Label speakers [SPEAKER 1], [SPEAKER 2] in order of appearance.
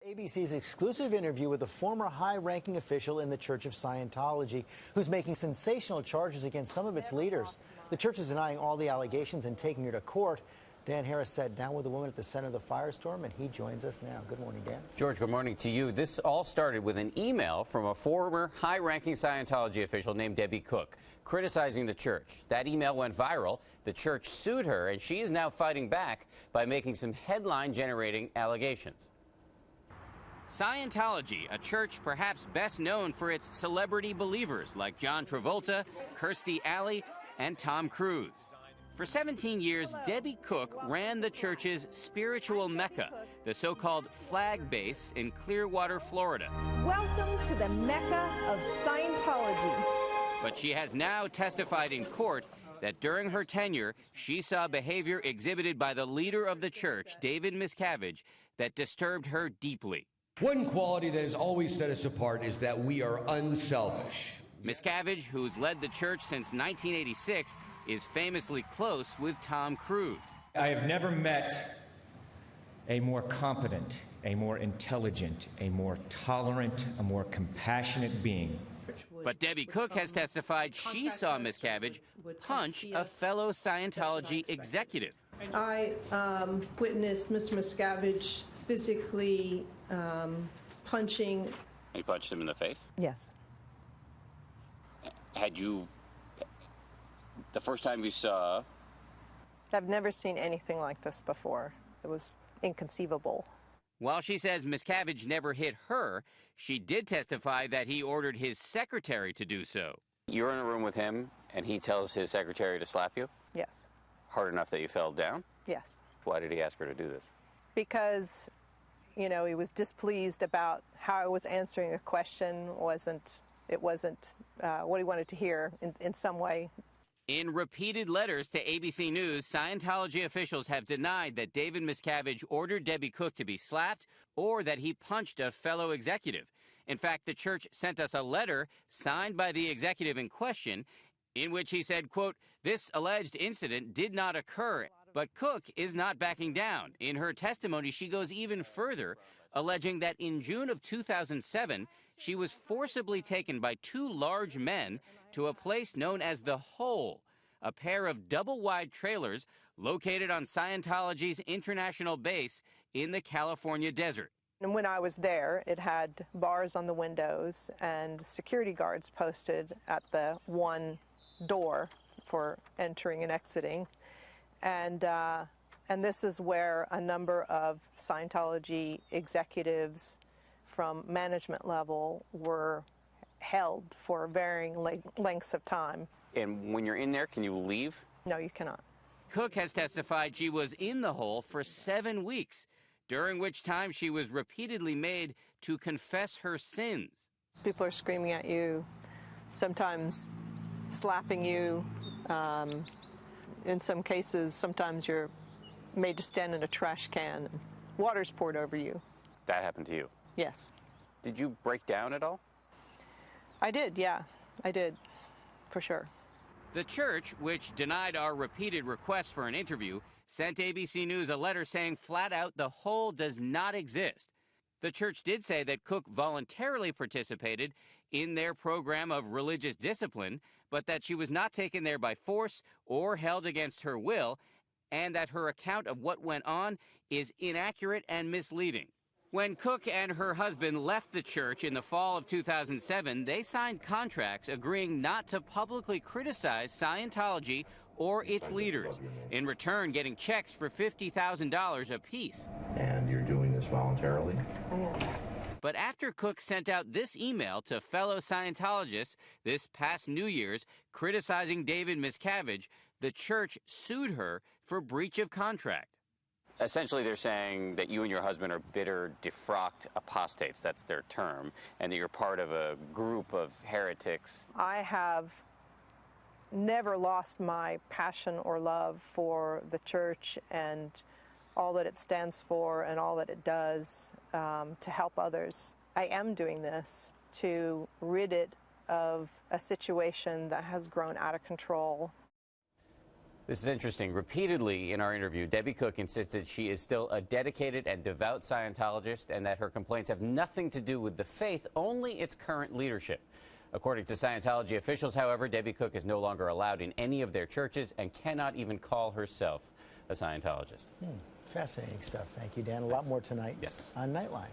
[SPEAKER 1] ABC's exclusive interview with a former high-ranking official in the Church of Scientology who's making sensational charges against some of its leaders. The church is denying all the allegations and taking her to court. Dan Harris sat down with the woman at the center of the firestorm, and he joins us now. Good morning, Dan.
[SPEAKER 2] George, good morning to you. This all started with an email from a former high-ranking Scientology official named Debbie Cook criticizing the church. That email went viral. The church sued her, and she is now fighting back by making some headline-generating allegations. Scientology, a church perhaps best known for its celebrity believers like John Travolta, Kirstie Alley, and Tom Cruise. For 17 years, Debbie Cook ran the church's spiritual mecca, the so-called flag base in Clearwater, Florida.
[SPEAKER 3] Welcome to the Mecca of Scientology.
[SPEAKER 2] But she has now testified in court that during her tenure, she saw behavior exhibited by the leader of the church, David Miscavige, that disturbed her deeply.
[SPEAKER 4] One quality that has always set us apart is that we are unselfish.
[SPEAKER 2] Miscavige, who's led the church since 1986, is famously close with Tom Cruise.
[SPEAKER 5] I have never met a more competent, a more intelligent, a more tolerant, a more compassionate being.
[SPEAKER 2] But Debbie Cook has testified she saw Miscavige punch a fellow Scientology executive.
[SPEAKER 6] I witnessed Mr. Miscavige physically punching.
[SPEAKER 2] You punched him in the face?
[SPEAKER 6] Yes.
[SPEAKER 2] Had you, the first time you saw?
[SPEAKER 7] I've never seen anything like this before. It was inconceivable.
[SPEAKER 2] While she says Miscavige never hit her, she did testify that he ordered his secretary to do so. You're in a room with him, and he tells his secretary to slap you?
[SPEAKER 7] Yes.
[SPEAKER 2] Hard enough that you fell down?
[SPEAKER 7] Yes.
[SPEAKER 2] Why did he ask her to do this?
[SPEAKER 7] Because, you know, he was displeased about how I was answering a question. It wasn't what he wanted to hear in some way.
[SPEAKER 2] In repeated letters to ABC News, Scientology officials have denied that David Miscavige ordered Debbie Cook to be slapped or that he punched a fellow executive. In fact, the church sent us a letter signed by the executive in question in which he said, quote, "This alleged incident did not occur." But Cook is not backing down. In her testimony, she goes even further, alleging that in June of 2007, she was forcibly taken by two large men to a place known as The Hole, a pair of double-wide trailers located on Scientology's international base in the California desert.
[SPEAKER 7] And when I was there, it had bars on the windows and security guards posted at the one door for entering and exiting. And this is where a number of Scientology executives from management level were held for varying lengths of time.
[SPEAKER 2] And when you're in there, can you leave?
[SPEAKER 7] No, you cannot.
[SPEAKER 2] Cook has testified she was in the hole for 7 weeks, during which time she was repeatedly made to confess her sins.
[SPEAKER 7] People are screaming at you, sometimes slapping you. In some cases, sometimes you're made to stand in a trash can and water's poured over you.
[SPEAKER 2] That happened to you?
[SPEAKER 7] Yes.
[SPEAKER 2] Did you break down at all?
[SPEAKER 7] I did, yeah. I did, for sure.
[SPEAKER 2] The church, which denied our repeated requests for an interview, sent ABC News a letter saying flat out the hole does not exist. The church did say that Cook voluntarily participated in their program of religious discipline, but that she was not taken there by force or held against her will, and that her account of what went on is inaccurate and misleading. When Cook and her husband left the church in the fall of 2007, they signed contracts agreeing not to publicly criticize Scientology or its leaders, in return getting checks for $50,000 apiece.
[SPEAKER 8] And you're doing this voluntarily?
[SPEAKER 7] I am.
[SPEAKER 2] But after Cook sent out this email to fellow Scientologists this past New Year's criticizing David Miscavige, the church sued her for breach of contract. Essentially, they're saying that you and your husband are bitter, defrocked apostates, that's their term, and that you're part of a group of heretics.
[SPEAKER 7] I have never lost my passion or love for the church and all that it stands for and all that it does to help others. I am doing this to rid it of a situation that has grown out of control.
[SPEAKER 2] This is interesting. Repeatedly in our interview, Debbie Cook insisted she is still a dedicated and devout Scientologist and that her complaints have nothing to do with the faith, only its current leadership. According to Scientology officials, however, Debbie Cook is no longer allowed in any of their churches and cannot even call herself a Scientologist.
[SPEAKER 1] Fascinating stuff. Thank you, Dan. A lot more tonight
[SPEAKER 2] Yes.
[SPEAKER 1] on Nightline.